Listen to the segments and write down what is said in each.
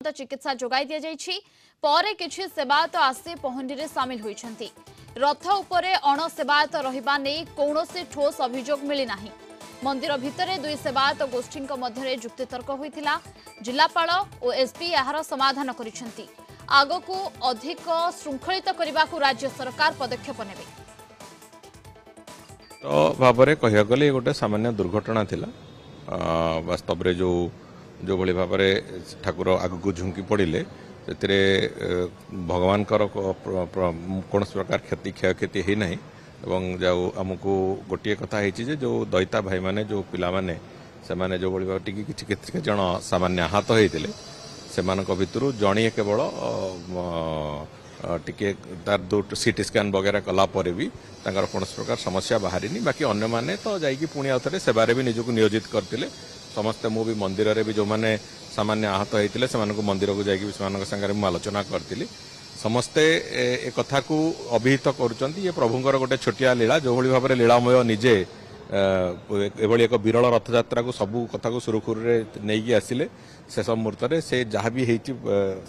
चिकित्सा जोगाई दि जाइछि परे किछि सेवायत आसी पहंडी रे शामिल होइछन्ति। रथ उपरे अण सेवायत रहिबा नै कौनसी ठोस अभियोग मिली नाही। मंदिर भितरे दुई सेवायत गोष्ठी मध्य जुक्तितर्क होइथिला। जिलापाल और एसपी यार समाधान करिसेंति। आगकू अधिक श्रृंखलित करने को राज्य सरकार पदक्षेप नेबे। तो भाबरे कहिया गले गोटे सामान्य दुर्घटना थिला। वास्तव रे जो भली भाबरे ठाकुर आगकू झुंकी पड़िले से भगवान कौन प्रकार क्षति क्षयक्षति है ना एवं आमको गोटे कथा है जो दैता भाई माने जो पिला माने से माने जो भली भाबरे किछि जन सामान्य आहत होइतिले सेमानक भितरु जणिए केवल टिके तार दो सीटी स्कैन वगैरह कला परे भी तांकर कौन प्रकार समस्या बाहरी बाकी अन्य माने तो जाइकी पुणी आउथरे सेवारे भी निजको नियोजित करथिले। समस्ते मु भी मंदिर रे भी जो माने सामान्य आहत होइतिले सेमानक मंदिर को जाइकी सेमानक संगे मु आलोचना करथिली। समस्ते ए कथा को अभिहित करूचंती ये प्रभुंकर गोटे छोटिया लीला जो भली भाबरे लीलामय निजे एभली एक विरल रथयात्रा को सबू कथा को सुरखुर नहीं आसिले शेष मुहूर्त में से जहाँ भी होती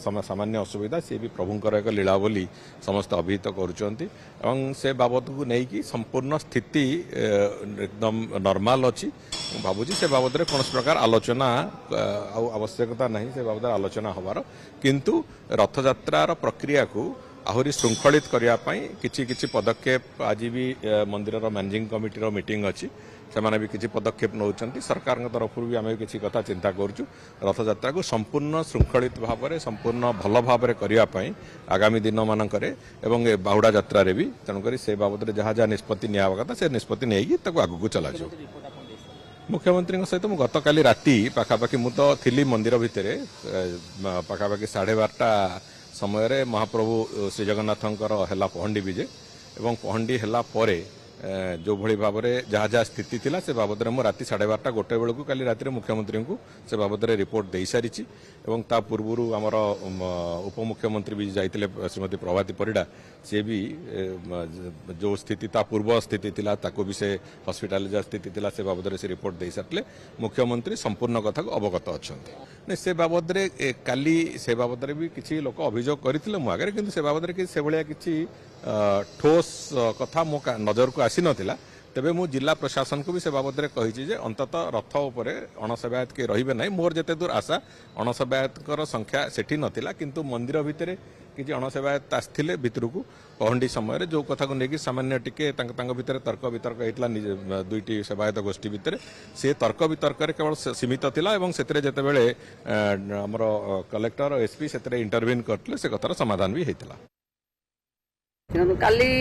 सामान्य असुविधा सी भी प्रभुंकर एक लीला बोली समस्त अभिहित करुँच से बाबद को लेकिन संपूर्ण स्थिति एकदम नॉर्मल अच्छी भावुँ से बाबद कौन प्रकार आलोचना आवश्यकता नहीं से बाबद आलोचना हबार किंतु रथयात्रार प्रक्रिया को आहरी श्रृंखलित करने किछि पदक्षेप आज भी मंदिर मैनेजिंग कमिटी मीटिंग अच्छी से भी किसी पदक्षेप नौकरी सरकार तरफ भी आम किसी कथा चिंता करुँ रथयात्रा को संपूर्ण श्रृंखलित भाव में संपूर्ण भल भाव करने आगामी दिन मानक बाहुड़ा यात्रा भी तेणुक से बाबद जहाँ जहाँ निष्पत्ति निया कथा से निष्पत्ति नहीं आगू चला मुख्यमंत्री सहित मुझे गत काली राति पाखापाखि मु तो थी मंदिर भितर पाखापाखि 12:30 समय महाप्रभु श्री जगन्नाथंकर है पहंडी विजे एवं पहंडी है परे जो भली भाव में जहाँ जहाँ स्थिति थिला से बाबद में राति 12:30 गोटे बेलू काली राति मुख्यमंत्री को से बाबद में रिपोर्ट दे सारी एवं ता पूर्व आमर उपमुख्यमंत्री भी जाइतिले श्रीमती प्रभाती परिडा सी भी जो स्थिति ता पूर्व स्थिति थिला ताको भी से हॉस्पिटल जहाँ स्थिति थिला से बाबद में से रिपोर्ट दे सारे मुख्यमंत्री संपूर्ण कथा को अवगत अच्छा नहीं से बाबद काली से बाबद भी किसी लोक अभियोग करते मो आगे कि से बाबद से भाया कि ठोस कथा मो नजर को आसी नथिला तेबे मु जिला प्रशासन को भी से बाबद में कही अंततः रथ उपरे अणसेवायत के रहिबे नहीं मोर जेते दूर आशा अणसेवायतर संख्या सेठी नथिला किंतु मंदिर भितर किसी अणसेवायत आसथिले भितर को पहंडी समय जो कथा को लेकिन सामान्य टिके भितर तर्क वितर्क होता दुईटी सेवायत गोष्ठी भितर से तर्क वितर्क केवल सीमित थिला एवं सेतरे जेतेबेले हमर कलेक्टर एसपी सेतरे इंटरव्यून करथिले से कथार समाधान भी होता काली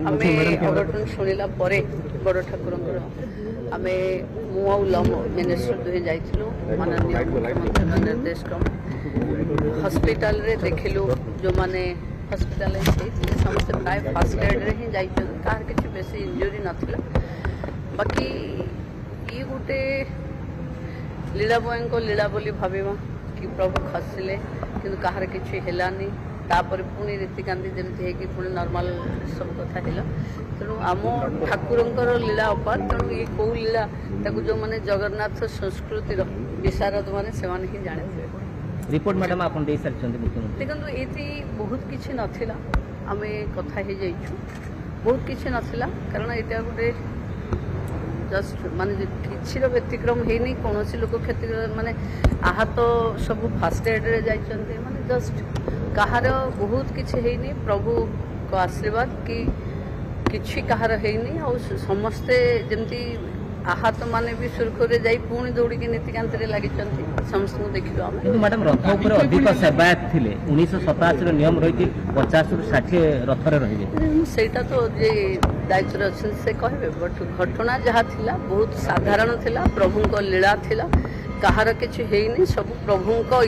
आमे अघटन शुणिला परे बड़ ठाकुर आमे मिनिस्टर दुहे जाइथिलु माननीय मुख्यमंत्री निर्देश क्रम हॉस्पिटल रे देखिलु जो माने हॉस्पिटल समस्त प्राय फास्ट एड रे ही जाइछन कार किछि बेसी इंजुरी नथिला बाकी ये गोटे लीलामय को लीला बोली भाविमा कि प्रभु खसिले किंतु कहार किछि हेलानी तापर पुणी रीतिकांति जमी है पुणी नॉर्मल सब कथा तेणु आम ठाकुरंकर लीला अपार तेणु ये कौ लीला ताकू जो मैंने जगन्नाथ संस्कृतिर विशारद मैंने से ही जाने रिपोर्ट मैडम आप देखो ये बहुत किसी नाला आम कथा ही जाइछु बहुत किसी नाला कारण यहाँ गोटे जस्ट माने किसी व्यतिक्रम है कौन लोक क्षति माने आहत सब फास्ट एड रे जाइछन्ते माने जस्ट कहार बहुत किसी है प्रभु को आशीर्वाद कि किसी कहार है समस्ते जमती आहत माने भी सुरखुरे जाई पुणी दौड़ी नीतिकांत लगी समस्त देखिलु मैडम रथ ऊपर अधिक सेवायत थिले 1987 नियम रही 50 रु 60 रथरे रही सेटा तो जे दायित्व अच्छे से कहबे बट घटना जहाँ थिला बहुत साधारण थिला प्रभु को लीला थिला कहार किछि हेइनी सब प्रभु को